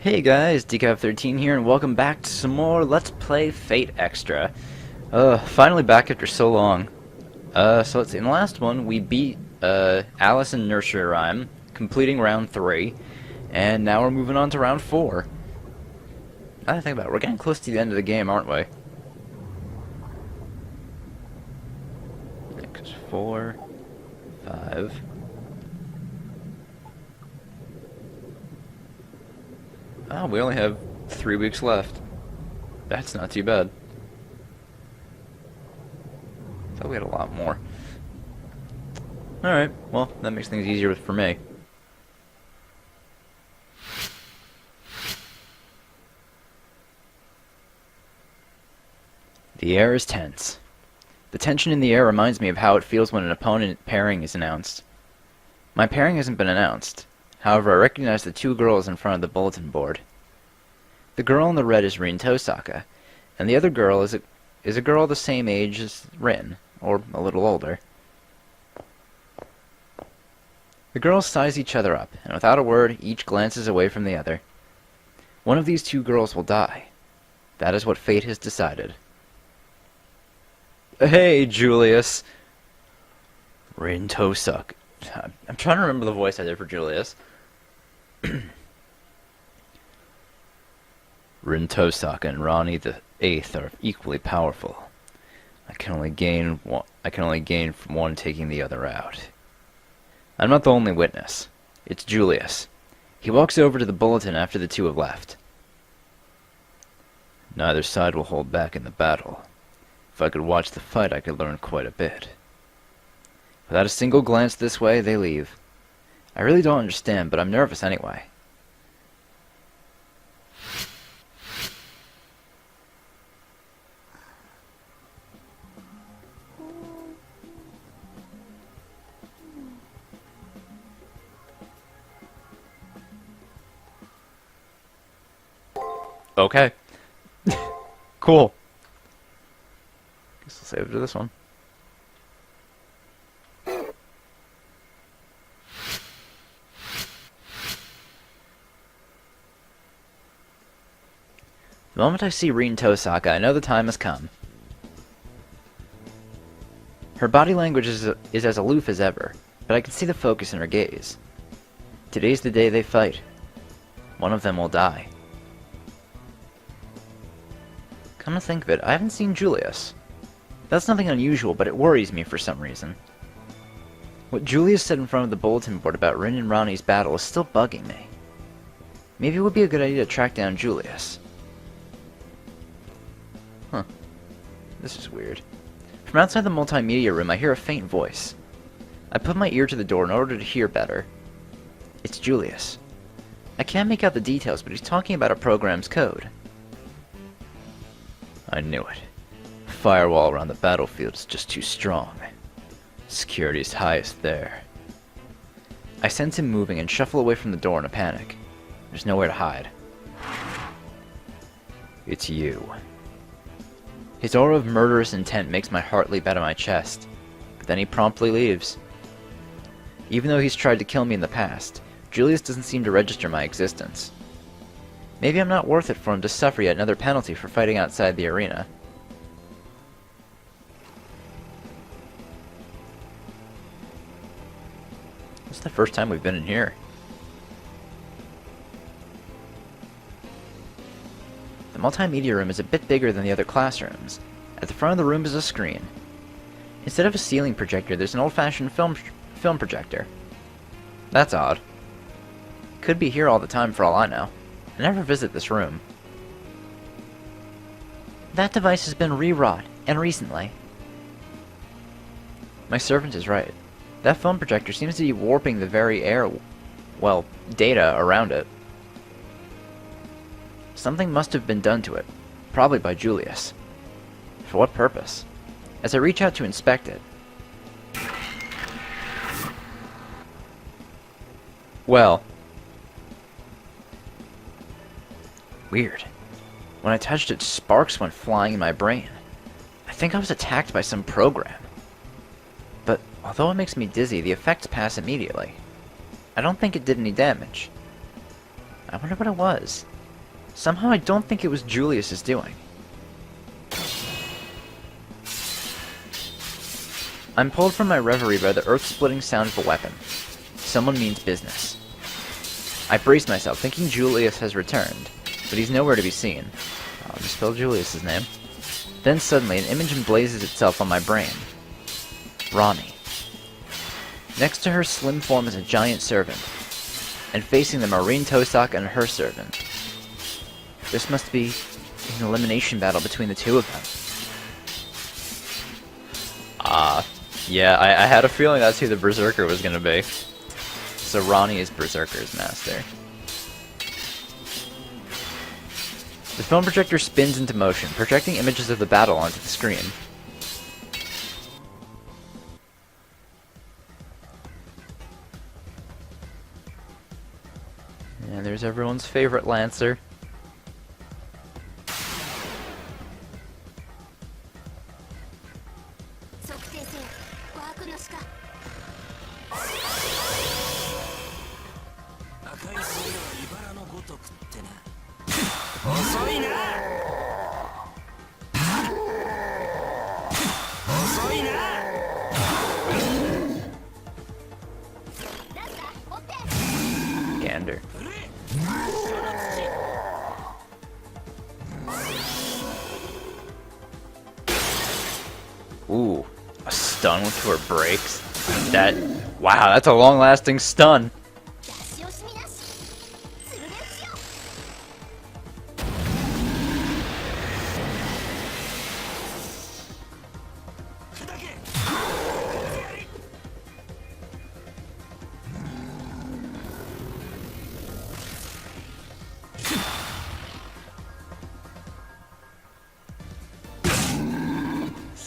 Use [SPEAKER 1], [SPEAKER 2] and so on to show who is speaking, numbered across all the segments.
[SPEAKER 1] Hey guys, Decaf13 here, and welcome back to some more Let's Play Fate Extra. Finally back after so long. So let's see, in the last one, we beat, Alice in Nursery Rhyme, completing round 3, and now we're moving on to round 4. I think about it, we're getting close to the end of the game, aren't we? 6, 4, 5... Oh, we only have 3 weeks left. That's not too bad. Thought we had a lot more. Alright, well, that makes things easier for me. The air is tense. The tension in the air reminds me of how it feels when an opponent pairing is announced. My pairing hasn't been announced. However, I recognize the two girls in front of the bulletin board. The girl in the red is Rin Tosaka, and the other girl is a girl the same age as Rin, or a little older. The girls size each other up, and without a word, each glances away from the other. One of these two girls will die. That is what fate has decided. Hey, Julius! Rin Tosaka. I'm trying to remember the voice I did for Julius. Rin Tosaka and Ronnie the Eighth are equally powerful. I can only gain from one taking the other out. I'm not the only witness. It's Julius. He walks over to the bulletin after the two have left. Neither side will hold back in the battle. If I could watch the fight, I could learn quite a bit. Without a single glance this way, they leave. I really don't understand, but I'm nervous anyway. Okay. Cool. Guess I'll save it to this one. The moment I see Rin Tosaka, I know the time has come. Her body language is as aloof as ever, but I can see the focus in her gaze. Today's the day they fight. One of them will die. Come to think of it, I haven't seen Julius. That's nothing unusual, but it worries me for some reason. What Julius said in front of the bulletin board about Rin and Ronnie's battle is still bugging me. Maybe it would be a good idea to track down Julius. Huh. This is weird. From outside the multimedia room, I hear a faint voice. I put my ear to the door in order to hear better. It's Julius. I can't make out the details, but he's talking about a program's code. I knew it. The firewall around the battlefield is just too strong. Security is highest there. I sense him moving and shuffle away from the door in a panic. There's nowhere to hide. It's you. His aura of murderous intent makes my heart leap out of my chest, but then he promptly leaves. Even though he's tried to kill me in the past, Julius doesn't seem to register my existence. Maybe I'm not worth it for him to suffer yet another penalty for fighting outside the arena. This is the first time we've been in here. The multimedia room is a bit bigger than the other classrooms. At the front of the room is a screen. Instead of a ceiling projector, there's an old-fashioned film projector. That's odd. Could be here all the time for all I know. I never visit this room. That device has been rewrought, and recently. My servant is right. That film projector seems to be warping the very air, well, data around it. Something must have been done to it, probably by Julius. For what purpose? As I reach out to inspect it. Well. Weird. When I touched it, sparks went flying in my brain. I think I was attacked by some program. But although it makes me dizzy, the effects pass immediately. I don't think it did any damage. I wonder what it was. Somehow I don't think it was Julius's doing. I'm pulled from my reverie by the earth-splitting sound of a weapon. Someone means business. I brace myself, thinking Julius has returned, but he's nowhere to be seen. I'll misspell Julius's name. Then suddenly, an image emblazes itself on my brain. Ronnie. Next to her slim form is a giant servant, and facing them are Reen Tosak and her servant. This must be an elimination battle between the two of them. Yeah, I had a feeling that's who the Berserker was gonna be. So Ronnie is Berserker's master. The film projector spins into motion, projecting images of the battle onto the screen. And there's everyone's favorite Lancer. Gander. Ooh, a stun with her brakes. Wow, that's a long-lasting stun.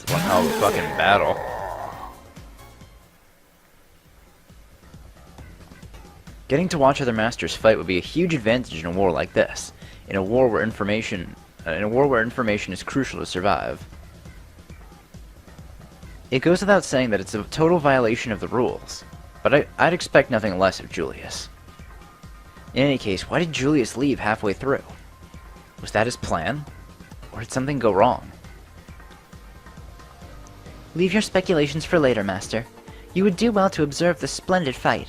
[SPEAKER 1] Wow, fucking battle. Getting to watch other masters fight would be a huge advantage in a war like this. In a war where information is crucial to survive. It goes without saying that it's a total violation of the rules, but I'd expect nothing less of Julius. In any case, why did Julius leave halfway through? Was that his plan? Or did something go wrong? Leave your speculations for later, Master. You would do well to observe the splendid fight.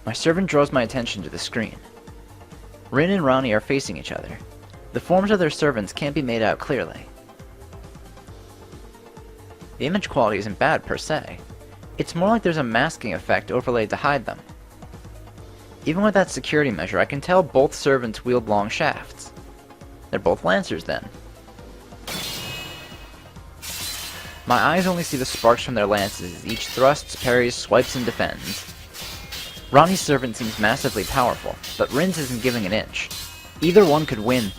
[SPEAKER 1] My servant draws my attention to the screen. Rin and Ronnie are facing each other. The forms of their servants can't be made out clearly. The image quality isn't bad per se. It's more like there's a masking effect overlaid to hide them. Even with that security measure, I can tell both servants wield long shafts. They're both Lancers then. My eyes only see the sparks from their lances as each thrusts, parries, swipes, and defends. Ronnie's servant seems massively powerful, but Rin's isn't giving an inch. Either one could win.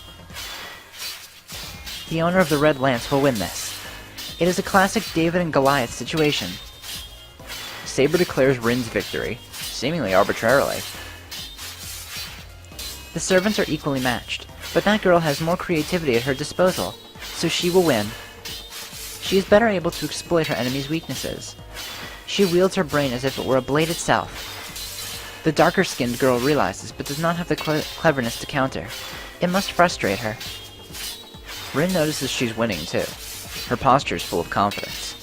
[SPEAKER 1] The owner of the Red Lance will win this. It is a classic David and Goliath situation. Saber declares Rin's victory, seemingly arbitrarily. The servants are equally matched, but that girl has more creativity at her disposal, so she will win. She is better able to exploit her enemy's weaknesses. She wields her brain as if it were a blade itself. The darker-skinned girl realizes, but does not have the cleverness to counter. It must frustrate her. Rin notices she's winning, too. Her posture is full of confidence.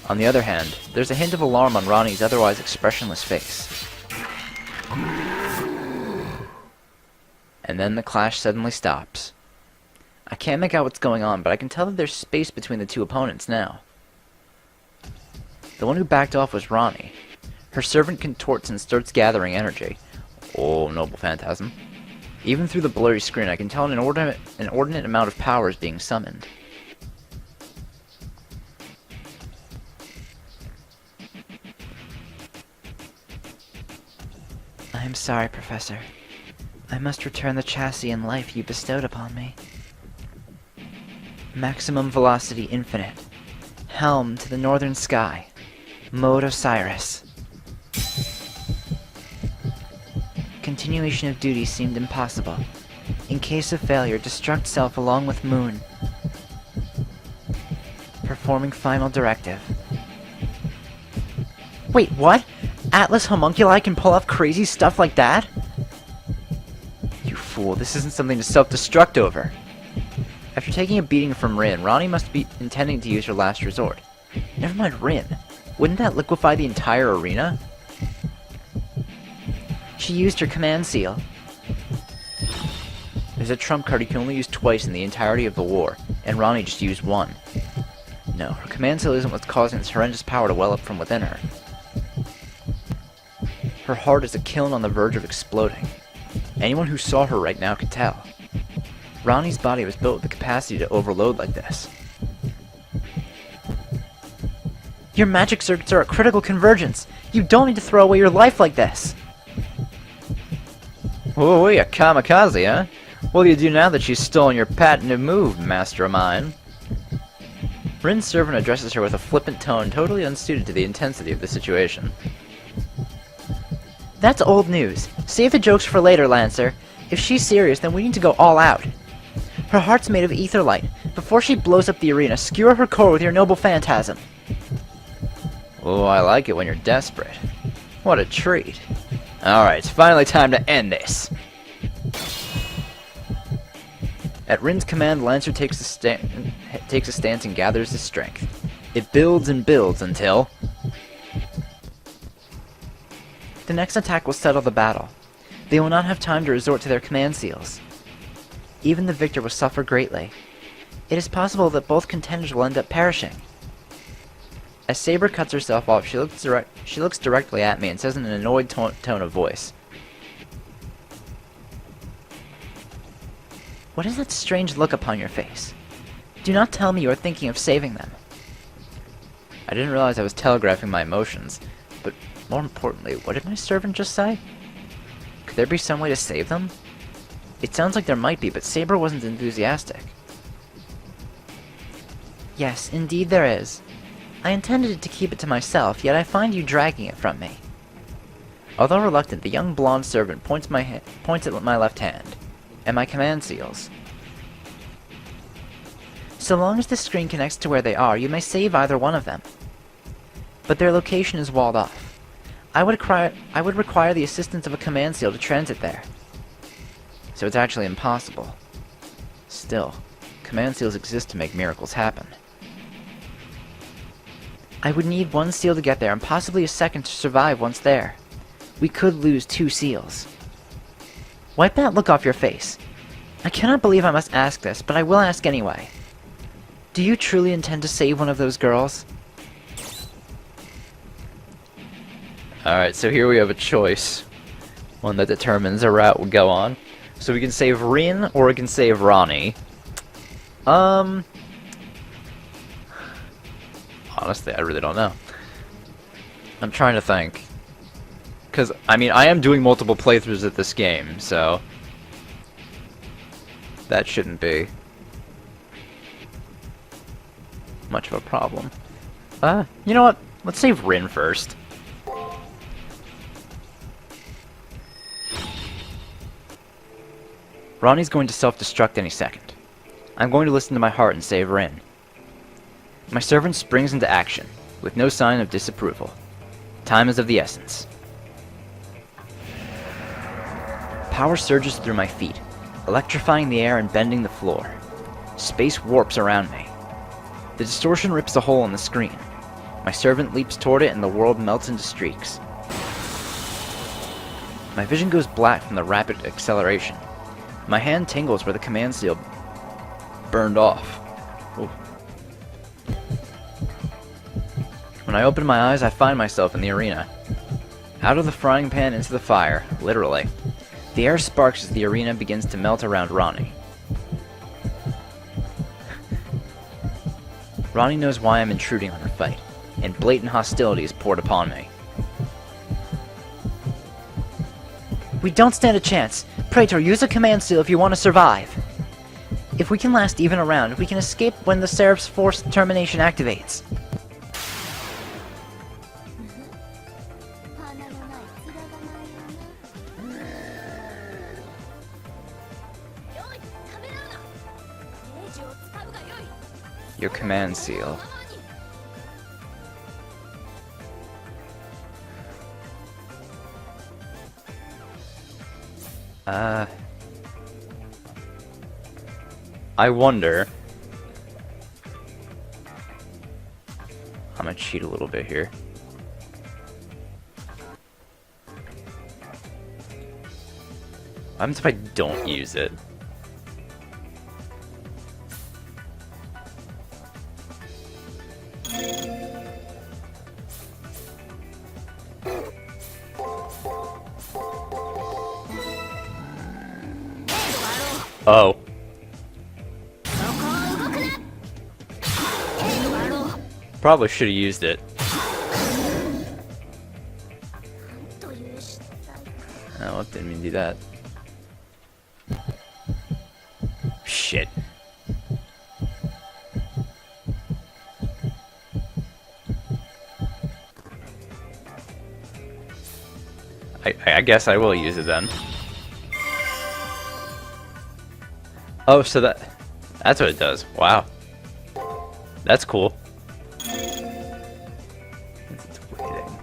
[SPEAKER 1] On the other hand, there's a hint of alarm on Ronnie's otherwise expressionless face. And then the clash suddenly stops. I can't make out what's going on, but I can tell that there's space between the two opponents now. The one who backed off was Ronnie. Her servant contorts and starts gathering energy. Oh, noble phantasm. Even through the blurry screen, I can tell an inordinate amount of power is being summoned. I am sorry, Professor. I must return the chassis and life you bestowed upon me. Maximum velocity infinite. Helm to the northern sky. Mode Osiris. Continuation of duty seemed impossible. In case of failure, destruct self along with Moon. Performing final directive. Wait, what? Atlas homunculi can pull off crazy stuff like that? You fool, this isn't something to self-destruct over. After taking a beating from Rin, Ronnie must be intending to use her last resort. Never mind Rin. Wouldn't that liquefy the entire arena? She used her command seal. There's a trump card you can only use twice in the entirety of the war, and Ronnie just used one. No, her command seal isn't what's causing this horrendous power to well up from within her. Her heart is a kiln on the verge of exploding. Anyone who saw her right now could tell. Ronnie's body was built with the capacity to overload like this. Your magic circuits are at critical convergence. You don't need to throw away your life like this. Oh, you kamikaze, huh? What do you do now that she's stolen your patented move, master of mine? Rin's servant addresses her with a flippant tone totally unsuited to the intensity of the situation. That's old news. Save the jokes for later, Lancer. If she's serious, then we need to go all out. Her heart's made of ether light. Before she blows up the arena, skewer her core with your noble phantasm. Oh, I like it when you're desperate. What a treat. Alright, it's finally time to end this. At Rin's command, Lancer takes a stance and gathers his strength. It builds and builds until... The next attack will settle the battle. They will not have time to resort to their command seals. Even the victor will suffer greatly. It is possible that both contenders will end up perishing. As Saber cuts herself off, she looks directly at me and says in an annoyed tone of voice, "What is that strange look upon your face? Do not tell me you are thinking of saving them." I didn't realize I was telegraphing my emotions, but more importantly, what did my servant just say? Could there be some way to save them? It sounds like there might be, but Saber wasn't enthusiastic. Yes, indeed there is. I intended to keep it to myself, yet I find you dragging it from me. Although reluctant, the young blonde servant points at my left hand, and my command seals. So long as the screen connects to where they are, you may save either one of them. But their location is walled off. I would require the assistance of a command seal to transit there. So it's actually impossible. Still, command seals exist to make miracles happen. I would need one seal to get there, and possibly a second to survive once there. We could lose 2 seals. Wipe that look off your face. I cannot believe I must ask this, but I will ask anyway. Do you truly intend to save one of those girls? Alright, so here we have a choice. One that determines a route we'll go on. So we can save Rin, or we can save Ronnie. Honestly, I really don't know. I'm trying to think. Because, I mean, I am doing multiple playthroughs of this game, so... that shouldn't be much of a problem. You know what? Let's save Rin first. Ronnie's going to self-destruct any second. I'm going to listen to my heart and save Rin. My servant springs into action, with no sign of disapproval. Time is of the essence. Power surges through my feet, electrifying the air and bending the floor. Space warps around me. The distortion rips a hole in the screen. My servant leaps toward it and the world melts into streaks. My vision goes black from the rapid acceleration. My hand tingles where the command seal burned off. Ooh. When I open my eyes, I find myself in the arena. Out of the frying pan into the fire, literally. The air sparks as the arena begins to melt around Ronnie. Ronnie knows why I'm intruding on her fight, and blatant hostility is poured upon me. We don't stand a chance. Praetor, use a command seal if you want to survive. If we can last even a round, we can escape when the Seraph's force termination activates. Your command seal. I wonder. I'm gonna cheat a little bit here. What happens if I don't use it? Oh. Probably should have used it. Oh, well, didn't mean to do that. Shit. I guess I will use it then. Oh, so that's what it does. Wow. That's cool. It's waiting.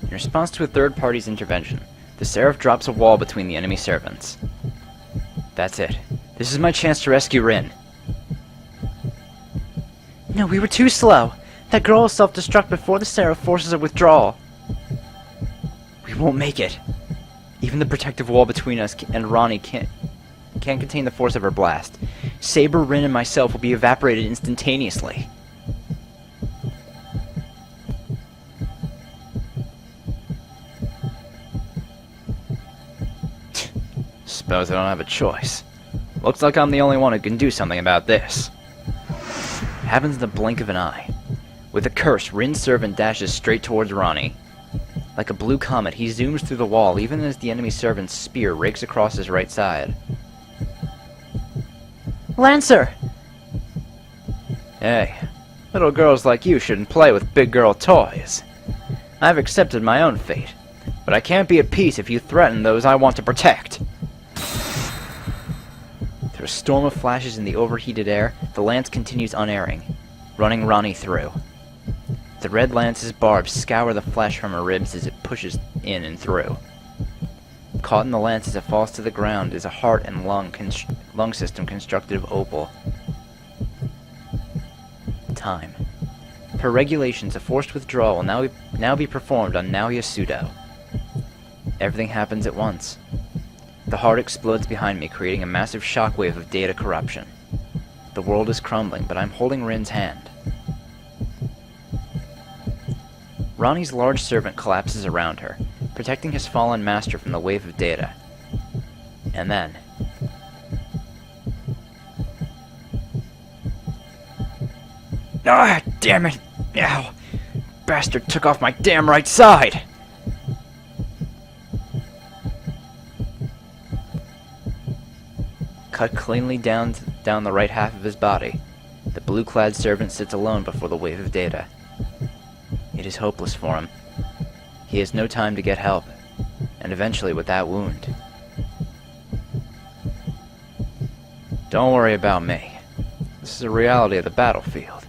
[SPEAKER 1] In response to a third party's intervention, the Seraph drops a wall between the enemy servants. That's it. This is my chance to rescue Rin. No, we were too slow. That girl will self-destruct before the Seraph forces a withdrawal. We won't make it. Even the protective wall between us and Ranni can't contain the force of her blast. Saber, Rin, and myself will be evaporated instantaneously. Suppose I don't have a choice. Looks like I'm the only one who can do something about this. It happens in the blink of an eye. With a curse, Rin's servant dashes straight towards Ranni. Like a blue comet, he zooms through the wall even as the enemy servant's spear rakes across his right side. Lancer! Hey, little girls like you shouldn't play with big girl toys. I've accepted my own fate, but I can't be at peace if you threaten those I want to protect. Through a storm of flashes in the overheated air, the lance continues unerring, running Ranni through. The red lance's barbs scour the flesh from her ribs as it pushes in and through. Caught in the lance as it falls to the ground is a heart and lung system constructed of opal. Time. Per regulations, a forced withdrawal will now be performed on Naoya Sudo. Everything happens at once. The heart explodes behind me, creating a massive shockwave of data corruption. The world is crumbling, but I'm holding Rin's hand. Ranni's large servant collapses around her, protecting his fallen master from the wave of data. And then... Ah, damn it! Ow! Bastard took off my damn right side! Cut cleanly down the right half of his body, the blue-clad servant sits alone before the wave of data. It is hopeless for him. He has no time to get help, and eventually with that wound. Don't worry about me. This is a reality of the battlefield.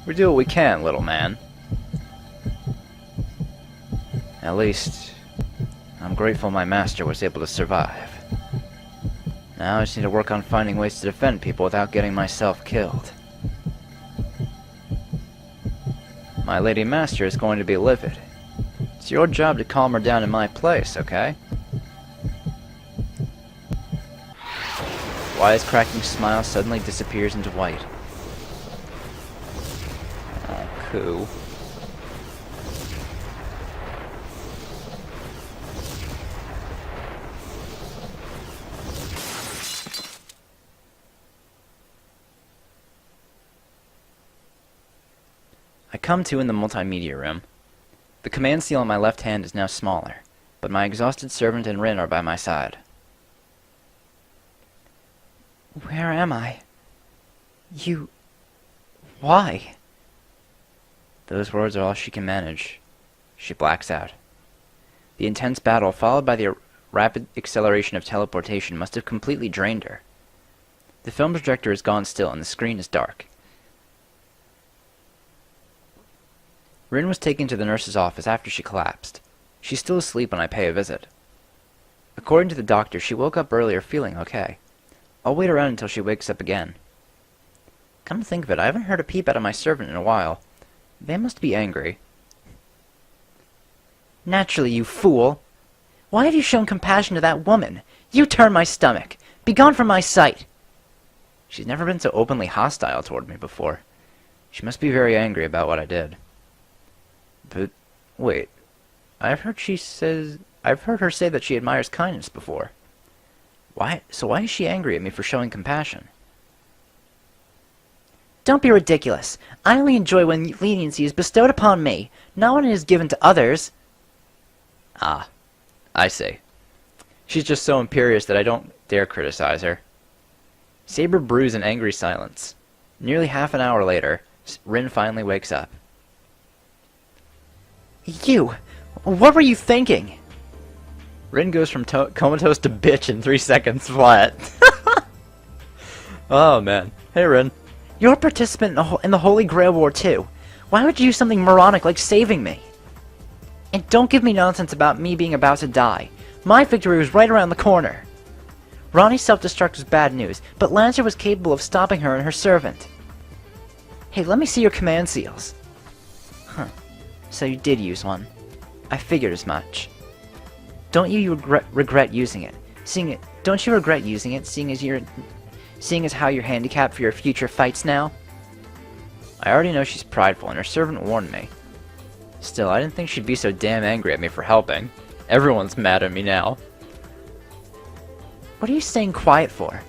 [SPEAKER 1] We do what we can, little man. At least, I'm grateful my master was able to survive. Now I just need to work on finding ways to defend people without getting myself killed. My lady master is going to be livid. It's your job to calm her down in my place, okay? Wisecracking smile suddenly disappears into white. Who? I come to in the multimedia room. The command seal on my left hand is now smaller, but my exhausted servant and Rin are by my side. Where am I? You... Why? Those words are all she can manage. She blacks out. The intense battle, followed by the rapid acceleration of teleportation, must have completely drained her. The film projector is gone still, and the screen is dark. Rin was taken to the nurse's office after she collapsed. She's still asleep when I pay a visit. According to the doctor, she woke up earlier feeling okay. I'll wait around until she wakes up again. Come to think of it, I haven't heard a peep out of my servant in a while. They must be angry. Naturally, you fool! Why have you shown compassion to that woman? You turn my stomach! Begone from my sight! She's never been so openly hostile toward me before. She must be very angry about what I did. But, wait. I've heard her say that she admires kindness before. Why is she angry at me for showing compassion? Don't be ridiculous. I only enjoy when leniency is bestowed upon me, not when it is given to others. Ah, I see. She's just so imperious that I don't dare criticize her. Saber brews in angry silence. Nearly half an hour later, Rin finally wakes up. You! What were you thinking? Rin goes from comatose to bitch in 3 seconds flat. Oh man. Hey Rin. You're a participant in the Holy Grail War too. Why would you do something moronic like saving me? And don't give me nonsense about me being about to die. My victory was right around the corner. Ronnie's self-destruct was bad news, but Lancer was capable of stopping her and her servant. Hey, let me see your command seals. Huh. So you did use one. I figured as much. Don't you regret using it? Don't you regret using it, seeing as how you're handicapped for your future fights now? I already know she's prideful, and her servant warned me. Still, I didn't think she'd be so damn angry at me for helping. Everyone's mad at me now. What are you staying quiet for?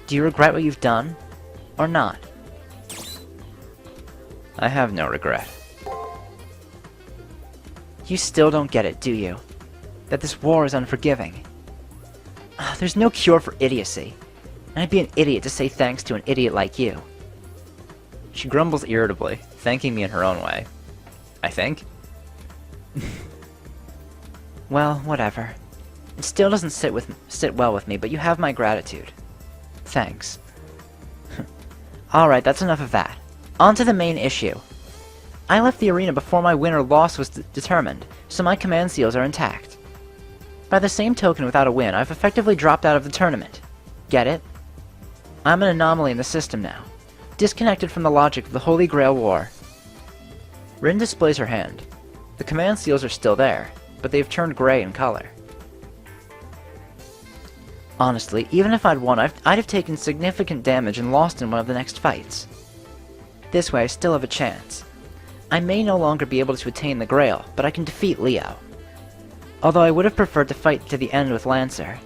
[SPEAKER 1] Do you regret what you've done? Or not? I have no regret. You still don't get it, do you? That this war is unforgiving. There's no cure for idiocy. And I'd be an idiot to say thanks to an idiot like you. She grumbles irritably, thanking me in her own way. I think. Well, whatever. It still doesn't sit well with me, but you have my gratitude. Thanks. Alright, that's enough of that. On to the main issue. I left the arena before my win or loss was determined, so my command seals are intact. By the same token, without a win, I've effectively dropped out of the tournament. Get it? I'm an anomaly in the system now, disconnected from the logic of the Holy Grail War. Rin displays her hand. The command seals are still there, but they've turned gray in color. Honestly, even if I'd won, I'd have taken significant damage and lost in one of the next fights. This way, I still have a chance. I may no longer be able to attain the Grail, but I can defeat Leo. Although I would have preferred to fight to the end with Lancer.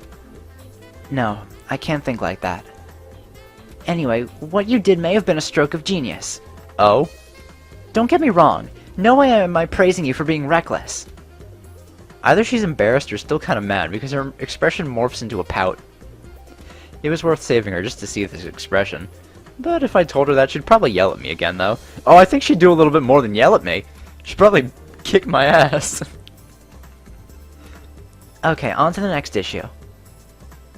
[SPEAKER 1] No, I can't think like that. Anyway, what you did may have been a stroke of genius. Oh? Don't get me wrong, no way am I praising you for being reckless. Either she's embarrassed or still kind of mad because her expression morphs into a pout. It was worth saving her just to see this expression. But if I told her that, she'd probably yell at me again, though. Oh, I think she'd do a little bit more than yell at me. She'd probably kick my ass. Okay, on to the next issue.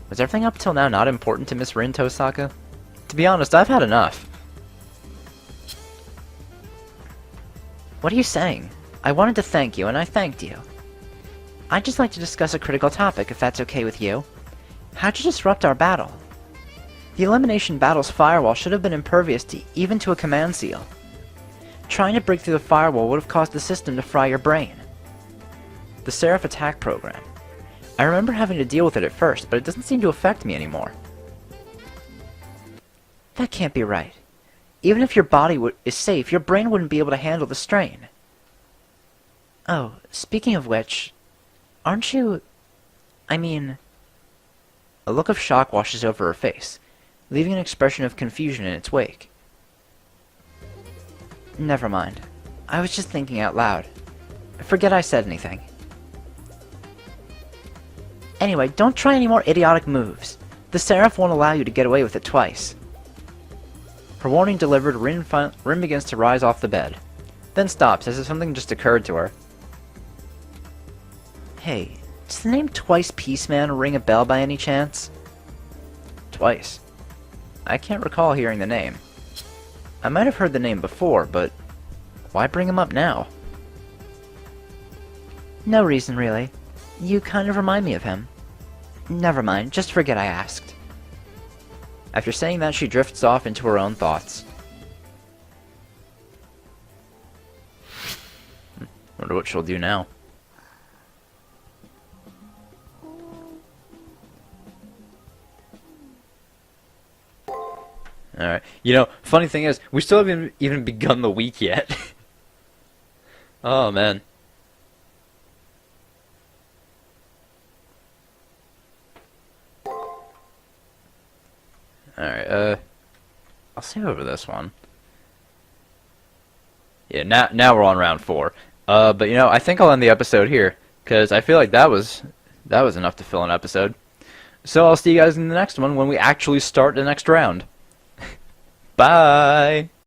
[SPEAKER 1] Was everything up till now not important to Miss Rin Tosaka? To be honest, I've had enough. What are you saying? I wanted to thank you, and I thanked you. I'd just like to discuss a critical topic, if that's okay with you. How'd you disrupt our battle? The Elimination Battle's firewall should have been impervious even to a command seal. Trying to break through the firewall would have caused the system to fry your brain. The Seraph attack program. I remember having to deal with it at first, but it doesn't seem to affect me anymore. That can't be right. Even if your body is safe, your brain wouldn't be able to handle the strain. Oh, speaking of which, aren't you... I mean... A look of shock washes over her face, leaving an expression of confusion in its wake. Never mind. I was just thinking out loud. Forget I said anything. Anyway, don't try any more idiotic moves. The Seraph won't allow you to get away with it twice. Her warning delivered, Rin begins to rise off the bed, then stops as if something just occurred to her. Hey, does the name Twice Peaceman ring a bell by any chance? Twice? I can't recall hearing the name. I might have heard the name before, but why bring him up now? No reason, really. You kind of remind me of him. Never mind, just forget I asked. After saying that, she drifts off into her own thoughts. Wonder what she'll do now. Alright. You know, funny thing is, we still haven't even begun the week yet. Oh, man. Alright, I'll save over this one. Yeah, now we're on round 4. But you know, I think I'll end the episode here, because I feel like that was enough to fill an episode. So I'll see you guys in the next one when we actually start the next round. Bye!